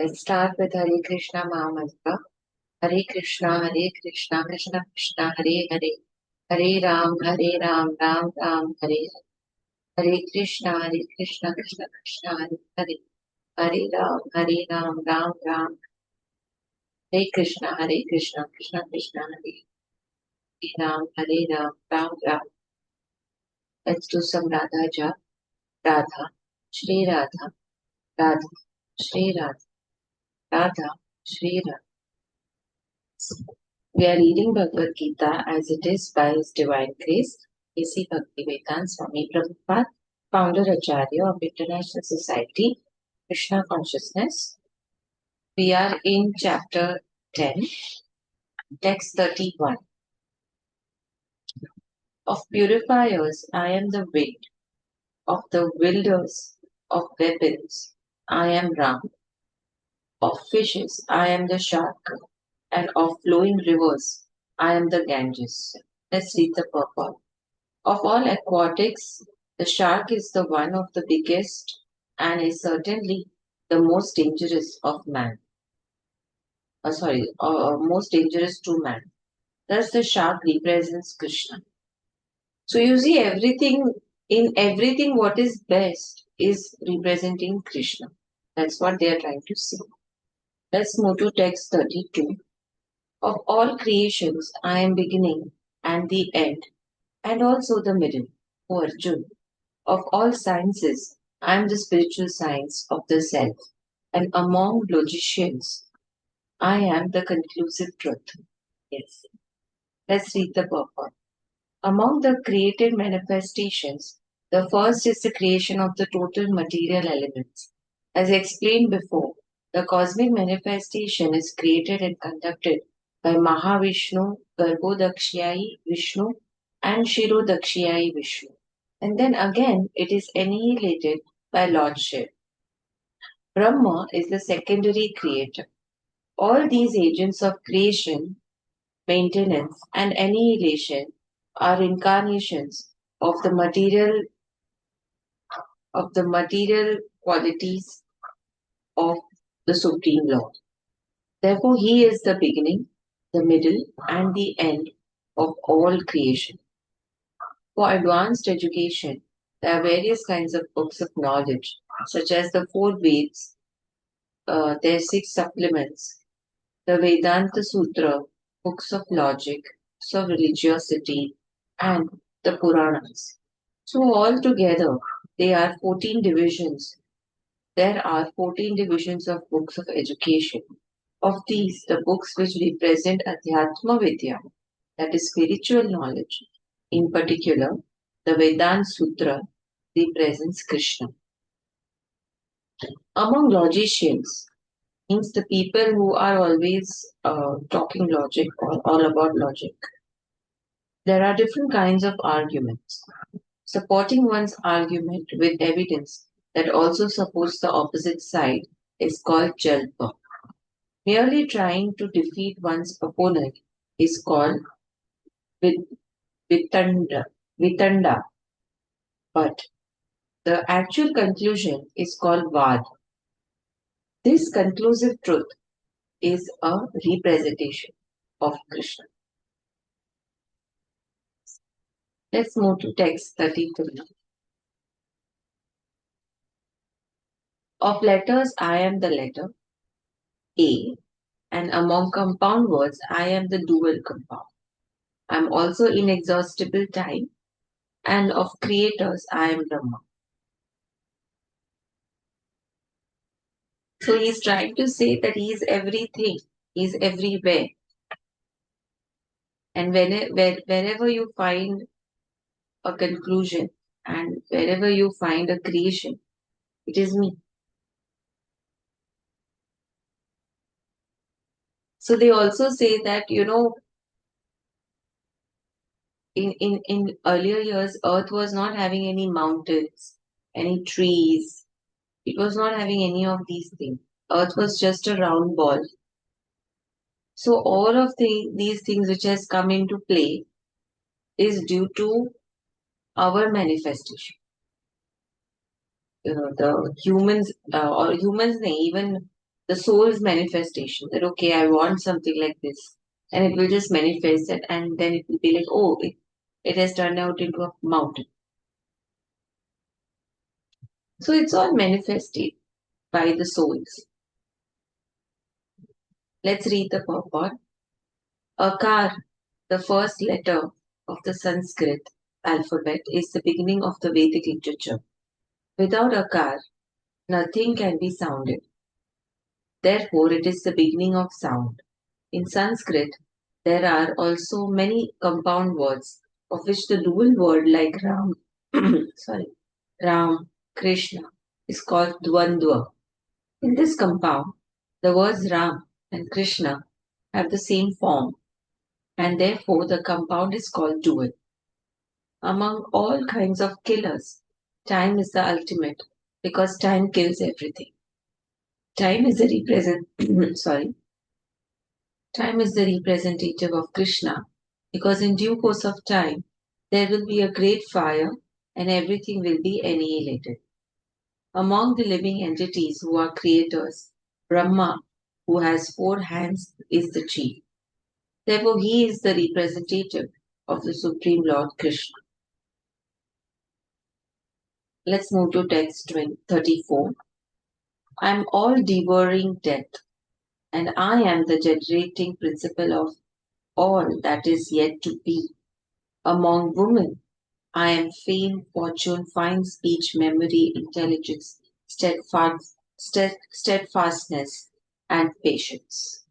Let's start with Hare Krishna Mahamantra. Hare Krishna, Krishna Krishna, Hare Hare. Hare Ram, Ram Ram, Hare Hare. Hare Krishna, Krishna Krishna, Hare Hare. Hare Ram, Ram Ram. Hare Krishna, Krishna Krishna, Hare Ram, Ram Ram. Let's do some Radha Jap. Radha, Shri Radha, Radha, Shri Radha, Radha, Shri Radha. We are reading Bhagavad Gita as it is by His Divine Grace, A.C. Bhaktivedanta Swami Prabhupada, Founder Acharya of International Society, Krishna Consciousness. We are in chapter 10, text 31. Of purifiers, I am the wind. Of the wielders of weapons, I am Ram. Of fishes, I am the shark. And of flowing rivers, I am the Ganges. Let's read the purport. Of all aquatics, the shark is the one of the biggest and is certainly the most dangerous of man. Most dangerous to man. Thus, the shark represents Krishna. So you see, everything, what is best is representing Krishna. That's what they are trying to say. Let's move to text 32. Of all creations, I am beginning and the end, and also the middle, O Arjuna. Of all sciences, I am the spiritual science of the self, and among logicians, I am the conclusive truth. Yes. Let's read the purport. Among the created manifestations, the first is the creation of the total material elements. As explained before, the cosmic manifestation is created and conducted by Mahavishnu, Garbhodakshyayi Vishnu, and Shirodakshyayi Vishnu. And then again it is annihilated by Lord Shiva. Brahma is the secondary creator. All these agents of creation, maintenance, and annihilation are incarnations of the material qualities of the Supreme Lord. Therefore, He is the beginning, the middle, and the end of all creation. For advanced education, there are various kinds of books of knowledge, such as the four Veds, their 6 supplements, the Vedanta Sutra, books of logic, books of religiosity, and the Puranas. So altogether, there are 14 divisions. There are 14 divisions of books of education. Of these, the books which represent Adhyatma Vidya, that is spiritual knowledge, in particular, the Vedanta Sutra represents Krishna. Among logicians, means the people who are always talking logic or all about logic, there are different kinds of arguments. Supporting one's argument with evidence that also supports the opposite side is called jalpa. Merely trying to defeat one's opponent is called vitanda. But the actual conclusion is called vad. This conclusive truth is a representation of Krishna. Let's move to text 33. Of letters, I am the letter A, and among compound words, I am the dual compound. I am also inexhaustible time, and of creators, I am Brahma. So he is trying to say that he is everything, he is everywhere. And wherever you find a conclusion and wherever you find a creation, it is me. So they also say that, in earlier years, Earth was not having any mountains, any trees. It was not having any of these things. Earth was just a round ball. So all of these things which has come into play is due to our manifestation. The humans, even the soul's manifestation. That okay, I want something like this, and it will just manifest it, and then it will be like, oh, it has turned out into a mountain. So it's all manifested by the souls. Let's read the purport. Akar, the first letter of the Sanskrit alphabet, is the beginning of the Vedic literature. Without Akar, nothing can be sounded. Therefore, it is the beginning of sound. In Sanskrit, there are also many compound words, of which the dual word like Ram, Ram, Krishna, is called Dvandva. In this compound, the words Ram and Krishna have the same form, and therefore the compound is called dual. Among all kinds of killers, time is the ultimate because time kills everything. Time is the time is the representative of Krishna because in due course of time there will be a great fire and everything will be annihilated. Among the living entities who are creators, Brahma, who has 4 hands, is the chief. Therefore, he is the representative of the Supreme Lord Krishna. Let's move to text 34. I am all devouring death, and I am the generating principle of all that is yet to be. Among women, I am fame, fortune, fine speech, memory, intelligence, steadfastness, and patience.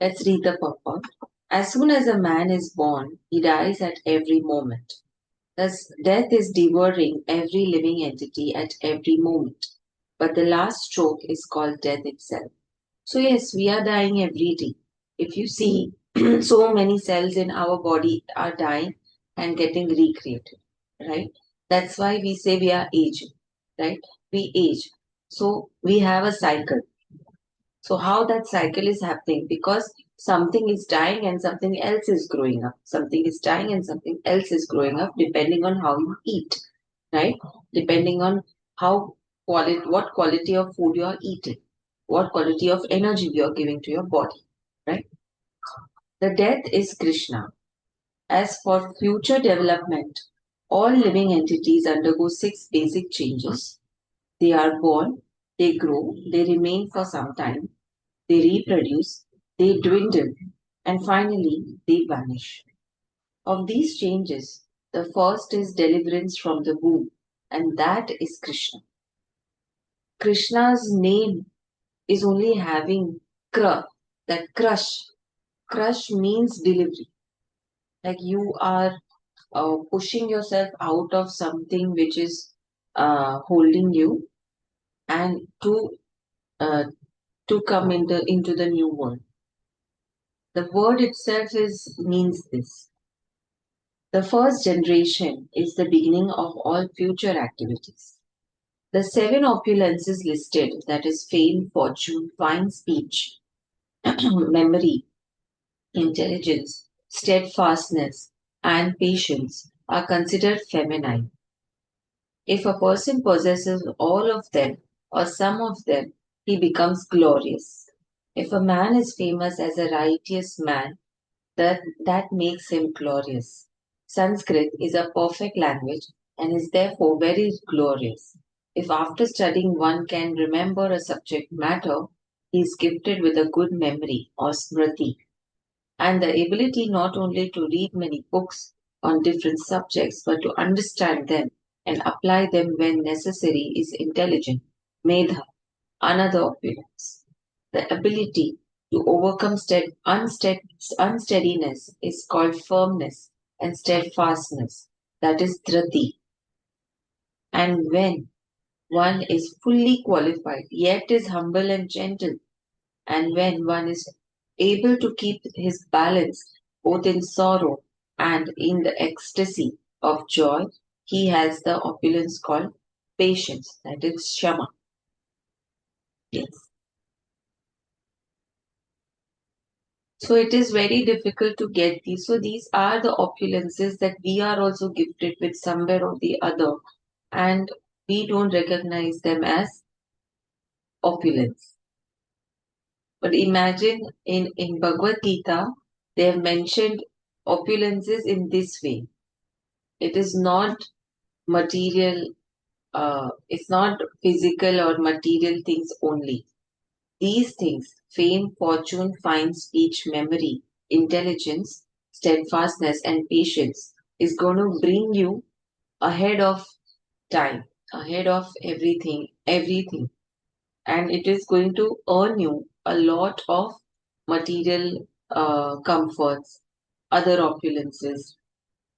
Let's read the purport. As soon as a man is born, he dies at every moment. Thus, death is devouring every living entity at every moment. But the last stroke is called death itself. So, yes, we are dying every day. If you see, so many cells in our body are dying and getting recreated, right? That's why we say we are aging, right? We age. So, we have a cycle. So, how that cycle is happening? Because something is dying and something else is growing up. Something is dying and something else is growing up, depending on how you eat, right? Depending on what quality of food you are eating, what quality of energy you are giving to your body, right? The death is Krishna. As for future development, all living entities undergo 6 basic changes. They are born, they grow, they remain for some time, they reproduce, they dwindle, and finally they vanish. Of these changes, the first is deliverance from the womb, and that is Krishna. Krishna's name is only having kra, that crush. Crush means delivery. Like you are pushing yourself out of something which is holding you and uh, to come into the new world. The word itself means this. The first generation is the beginning of all future activities. The 7 opulences listed, that is fame, fortune, fine speech, memory, intelligence, steadfastness, and patience, are considered feminine. If a person possesses all of them or some of them, he becomes glorious. If a man is famous as a righteous man, that makes him glorious. Sanskrit is a perfect language and is therefore very glorious. If after studying one can remember a subject matter, he is gifted with a good memory or smriti and the ability not only to read many books on different subjects but to understand them and apply them when necessary is intelligent, medha, another opulence. The ability to overcome unsteadiness is called firmness and steadfastness, that is dhriti. And when one is fully qualified, yet is humble and gentle, and when one is able to keep his balance both in sorrow and in the ecstasy of joy, he has the opulence called patience, that is shama. Yes. So it is very difficult to get these. So these are the opulences that we are also gifted with somewhere or the other, and we don't recognize them as opulence. But imagine in Bhagavad Gita, they have mentioned opulences in this way. It is not material, it's not physical or material things only. These things, fame, fortune, fine speech, memory, intelligence, steadfastness, and patience, is going to bring you ahead of time, ahead of everything. And it is going to earn you a lot of material comforts, other opulences.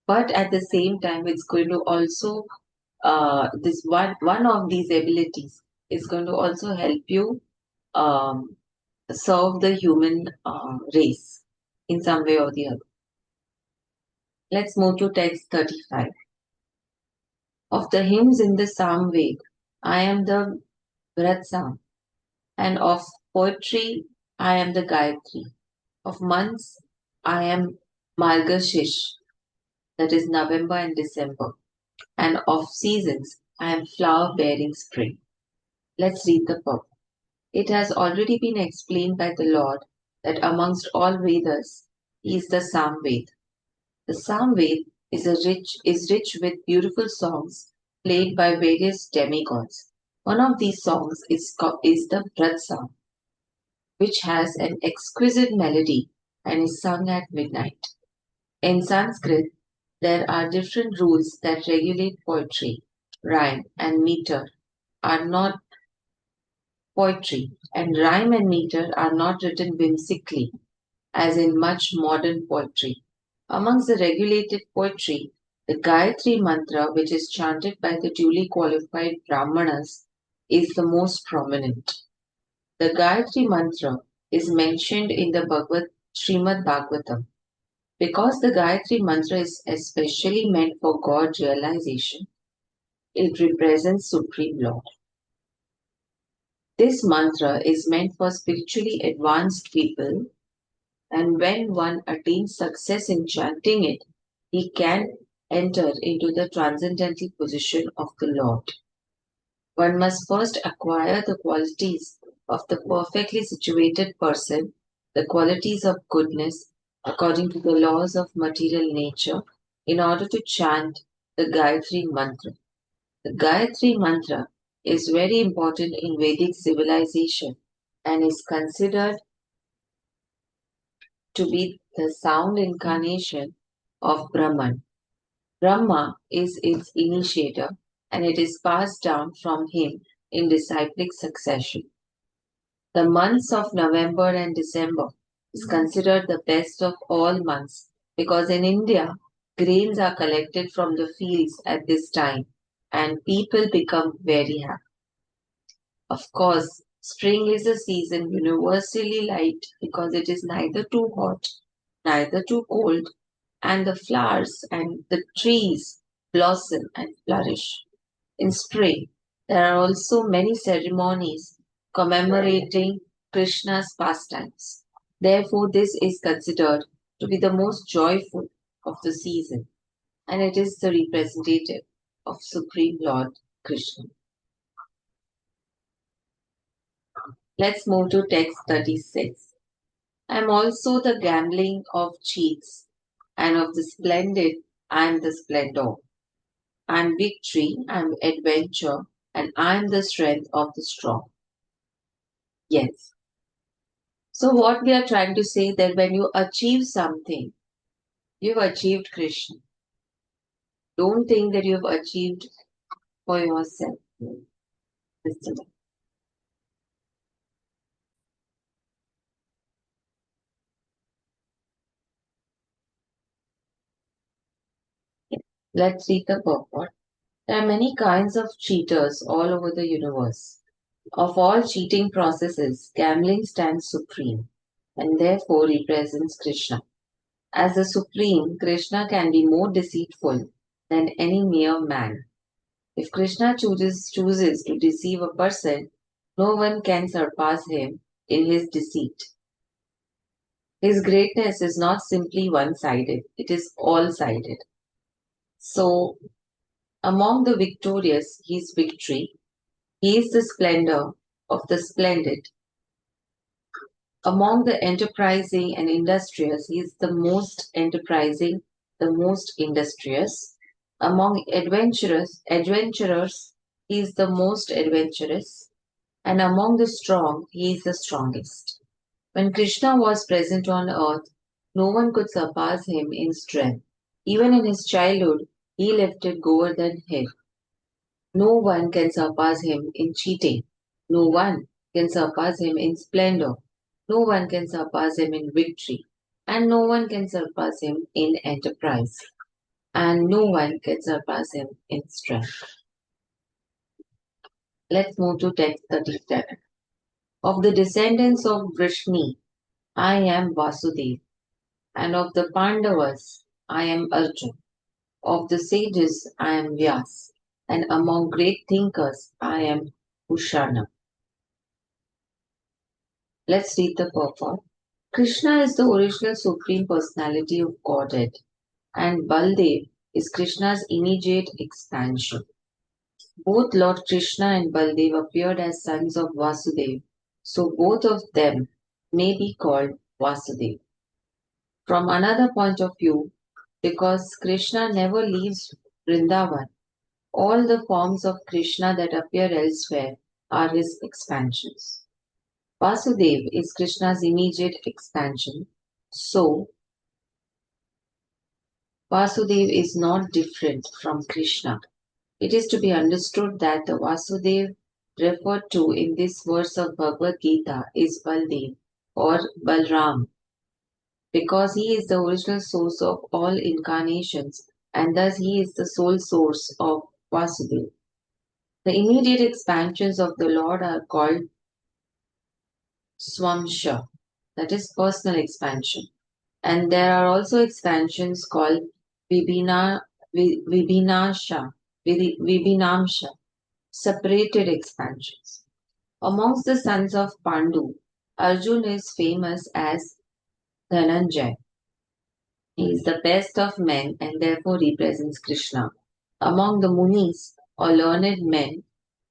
But at the same time, it's going to also, this one of these abilities is going to also help you um, serve the human race in some way or the other. Let's move to text 35. Of the hymns in the Samved, I am the Vratsam, and of poetry, I am the Gayatri. Of months, I am Margashish, that is November and December. And of seasons, I am flower bearing spring. Let's read the book. It has already been explained by the Lord that amongst all Vedas, he is the Samved. The Samved is rich with beautiful songs played by various demigods. One of these songs is the Vratsam, which has an exquisite melody and is sung at midnight. In Sanskrit, there are different rules that regulate poetry. Rhyme and meter are not poetry, and rhyme and meter are not written whimsically, as in much modern poetry. Amongst the regulated poetry, the Gayatri Mantra, which is chanted by the duly qualified Brahmanas, is the most prominent. The Gayatri Mantra is mentioned in the Srimad Bhagavatam. Because the Gayatri Mantra is especially meant for God realization, it represents Supreme Lord. This mantra is meant for spiritually advanced people, and when one attains success in chanting it, he can enter into the transcendental position of the Lord. One must first acquire the qualities of the perfectly situated person, the qualities of goodness, according to the laws of material nature, in order to chant the Gayatri Mantra. The Gayatri Mantra is very important in Vedic civilization and is considered to be the sound incarnation of Brahman. Brahma is its initiator and it is passed down from him in disciplic succession. The months of November and December is considered the best of all months because in India, grains are collected from the fields at this time and people become very happy. Of course, spring is a season universally liked because it is neither too hot, neither too cold, and the flowers and the trees blossom and flourish. In spring, there are also many ceremonies commemorating Krishna's pastimes. Therefore, this is considered to be the most joyful of the season, and it is the representative of Supreme Lord Krishna. Let's move to text 36. I am also the gambling of cheats, and of the splendid I am the splendor. I am victory, I am adventure, and I am the strength of the strong. Yes. So what we are trying to say that when you achieve something, you've achieved Krishna. Don't think that you've achieved for yourself. Let's read the purport. There are many kinds of cheaters all over the universe. Of all cheating processes, gambling stands supreme and therefore represents Krishna. As the Supreme, Krishna can be more deceitful than any mere man. If Krishna chooses to deceive a person, no one can surpass him in his deceit. His greatness is not simply one sided, it is all sided. So, among the victorious, he is victory, he is the splendor, of the splendid. Among the enterprising and industrious, he is the most enterprising, the most industrious. Among adventurers, he is the most adventurous. And among the strong, he is the strongest. When Krishna was present on earth, no one could surpass him in strength. Even in his childhood, he lifted Govardhan hill. No one can surpass him in cheating. No one can surpass him in splendor. No one can surpass him in victory. And no one can surpass him in enterprise. And no one can surpass him in strength. Let's move to text 37. Of the descendants of Vrishni, I am Vasudev. And of the Pandavas, I am Arjun. Of the sages, I am Vyas. And among great thinkers, I am Ushana. Let's read the purport. Krishna is the original Supreme Personality of Godhead, and Baldev is Krishna's immediate expansion. Both Lord Krishna and Baldev appeared as sons of Vasudev, so both of them may be called Vasudev. From another point of view, because Krishna never leaves Vrindavan, all the forms of Krishna that appear elsewhere are his expansions. Vasudev is Krishna's immediate expansion, so Vasudev is not different from Krishna. It is to be understood that the Vasudev referred to in this verse of Bhagavad Geeta is Baldev or Balram, because he is the original source of all incarnations and thus he is the sole source of Vasudev. The immediate expansions of the Lord are called Swamsha, that is personal expansion. And there are also expansions called Vibhina, Vibhinasha, Vibhinamsha, separated expansions. Amongst the sons of Pandu, Arjun is famous as Dhananjay. He is the best of men and therefore represents Krishna. Among the Munis or learned men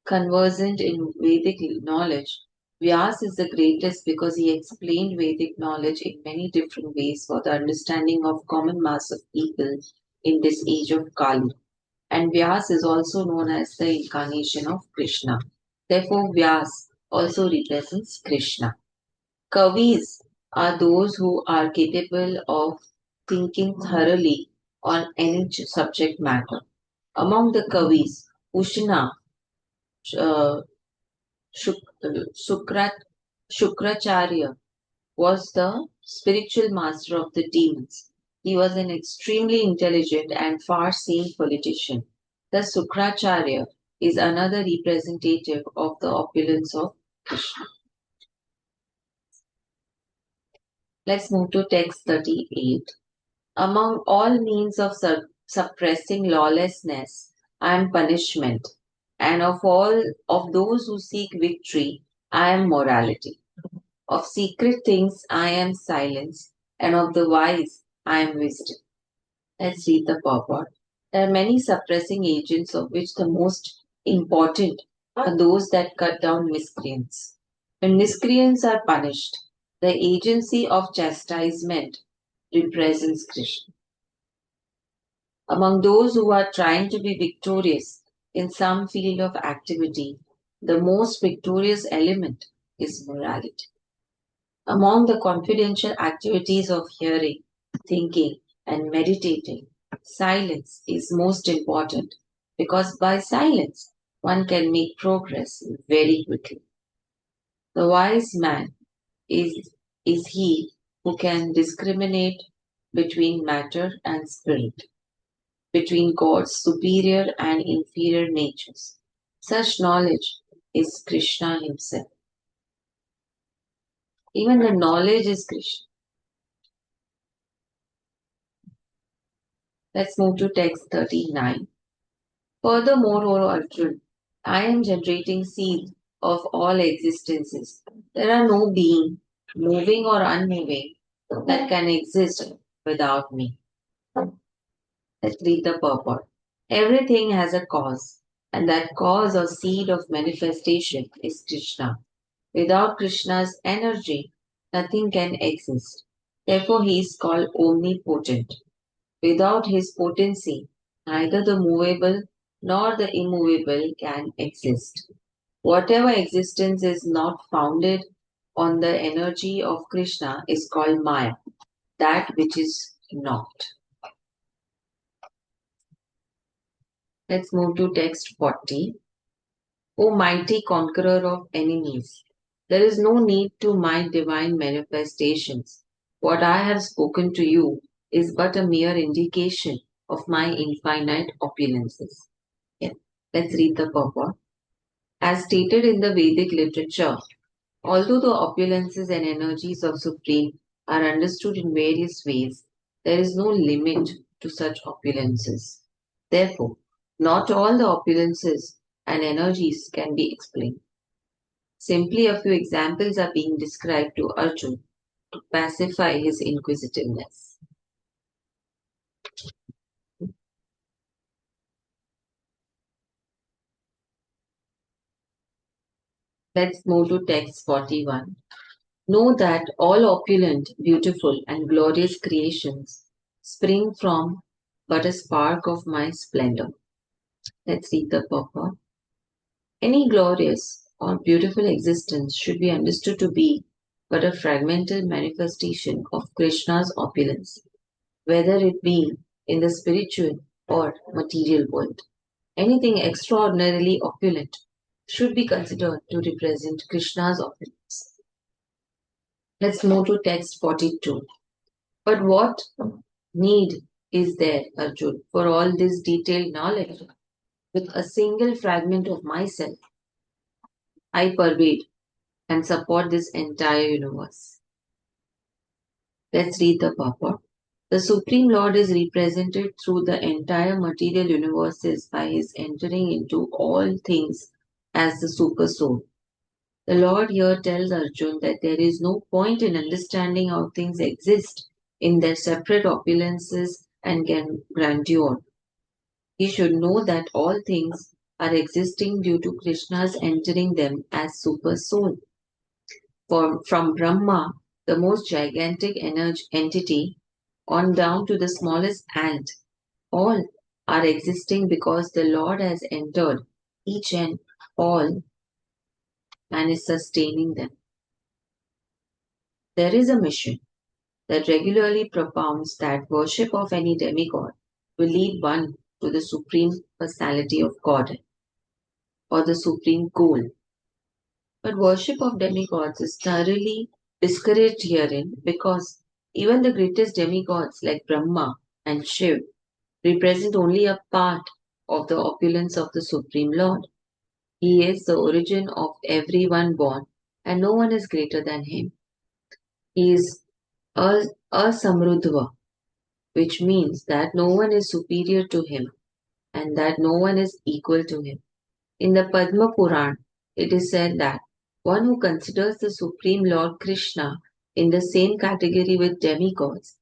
conversant in Vedic knowledge, Vyas is the greatest because he explained Vedic knowledge in many different ways for the understanding of common mass of people in this age of Kali. And Vyas is also known as the incarnation of Krishna. Therefore, Vyas also represents Krishna. Kavis are those who are capable of thinking thoroughly on any subject matter. Among the Kavis, Ushna, uh, Shukrat, Shukracharya was the spiritual master of the demons. He was an extremely intelligent and far-seeing politician. Thus, Shukracharya is another representative of the opulence of Krishna. Let's move to text 38. Among all means of suppressing lawlessness and punishment, and of all of those who seek victory, I am morality. Of secret things I am silence, and of the wise I am wisdom. Let's read the purport. There are many suppressing agents, of which the most important are those that cut down miscreants. When miscreants are punished, the agency of chastisement represents Krishna. Among those who are trying to be victorious in some field of activity, the most victorious element is morality. Among the confidential activities of hearing, thinking, and meditating, silence is most important because by silence one can make progress very quickly. The wise man is, is he who can discriminate between matter and spirit, between God's superior and inferior natures. Such knowledge is Krishna himself. Even the knowledge is Krishna. Let's move to text 39. Furthermore, O Arjun, I am generating seed of all existences. There are no being, moving or unmoving, that can exist without me. Let's read the purport. Everything has a cause, and that cause or seed of manifestation is Krishna. Without Krishna's energy, nothing can exist. Therefore, he is called omnipotent. Without his potency, neither the movable nor the immovable can exist. Whatever existence is not founded on the energy of Krishna is called Maya, that which is not. Let's move to text 40. O mighty conqueror of enemies, there is no need to my divine manifestations. What I have spoken to you is but a mere indication of my infinite opulences. Yeah. Let's read the purport. As stated in the Vedic literature, although the opulences and energies of Supreme are understood in various ways, there is no limit to such opulences. Therefore, not all the opulences and energies can be explained. Simply a few examples are being described to Arjun to pacify his inquisitiveness. Let's move to text 41. Know that all opulent, beautiful, and glorious creations spring from but a spark of my splendor. Let's read the purport. Any glorious or beautiful existence should be understood to be but a fragmental manifestation of Krishna's opulence, whether it be in the spiritual or material world. Anything extraordinarily opulent should be considered to represent Krishna's opulence. Let's move to text 42. But what need is there, Arjun, for all this detailed knowledge? With a single fragment of myself, I pervade and support this entire universe. Let's read the purport. The Supreme Lord is represented through the entire material universes by his entering into all things as the Super Soul. The Lord here tells Arjun that there is no point in understanding how things exist in their separate opulences and grandeur. He should know that all things are existing due to Krishna's entering them as Super Soul. From Brahma, the most gigantic entity, on down to the smallest ant, all are existing because the Lord has entered each and all and is sustaining them. There is a mission that regularly propounds that worship of any demigod will lead one to the supreme personality of God or the supreme goal. But worship of demigods is thoroughly discouraged herein because even the greatest demigods like Brahma and Shiv represent only a part of the opulence of the Supreme Lord. He is the origin of everyone born, and no one is greater than him. He is a Samrudhva, which means that no one is superior to him and that no one is equal to him. In the Padma Puran, it is said that one who considers the Supreme Lord Krishna in the same category with demigods,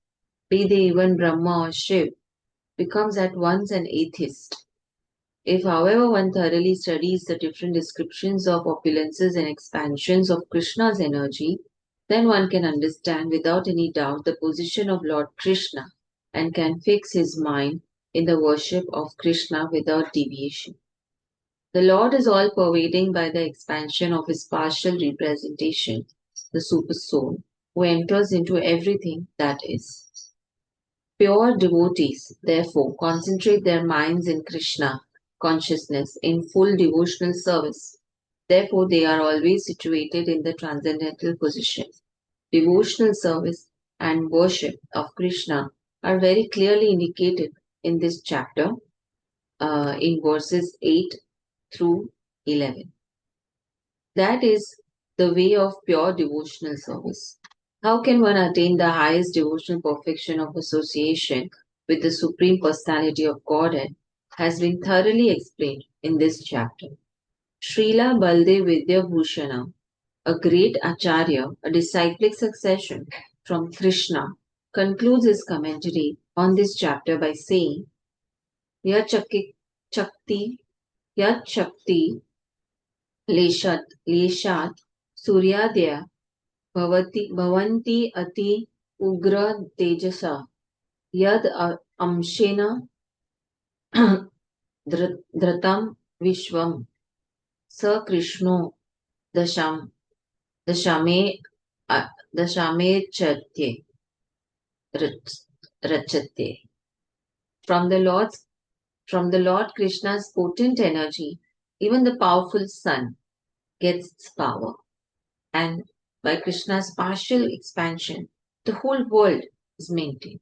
be they even Brahma or Shiv, becomes at once an atheist. If, however, one thoroughly studies the different descriptions of opulences and expansions of Krishna's energy, then one can understand without any doubt the position of Lord Krishna and can fix his mind in the worship of Krishna without deviation. The Lord is all pervading by the expansion of his partial representation, the Super Soul, who enters into everything that is. Pure devotees, therefore, concentrate their minds in Krishna consciousness in full devotional service. Therefore, they are always situated in the transcendental position. Devotional service and worship of Krishna are very clearly indicated in this chapter in verses 8 through 11. That is the way of pure devotional service. How can one attain the highest devotional perfection of association with the Supreme Personality of Godhead has been thoroughly explained in this chapter. Srila Baldev Vidyabhushana, a great acharya, a disciplic succession from Krishna, concludes his commentary on this chapter by saying, Yat Shakti Leshat Suryadya bhavanti ati ugra tejasa yad amshena dhratam vishvam sa krishno dasham dashame dashame chatye rachate. From the Lord's From the Lord Krishna's potent energy, even the powerful sun gets its power. And by Krishna's partial expansion, the whole world is maintained.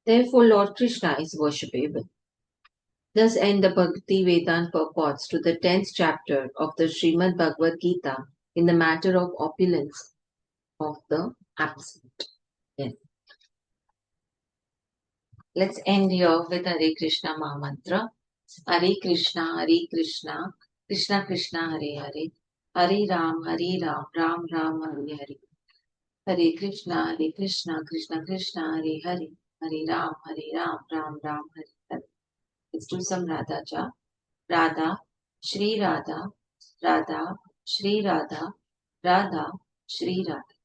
Therefore, Lord Krishna is worshipable. Thus end the Bhakti Vedanta purports to the 10th chapter of the Srimad Bhagavad Gita in the matter of opulence of the absent. Yes. Let's end here with Hare Krishna Mahamantra. Hare Krishna, Krishna Krishna, Hare Hare, Hare Ram, Ram Ram, Hare Hare. Hare Krishna, Krishna Krishna, Hare Hare, Hare Ram, Ram Ram, Hare Hare. Let's do some Radha Ja. Radha, Shri Radha, Radha, Shri Radha, Radha, Shri Radha.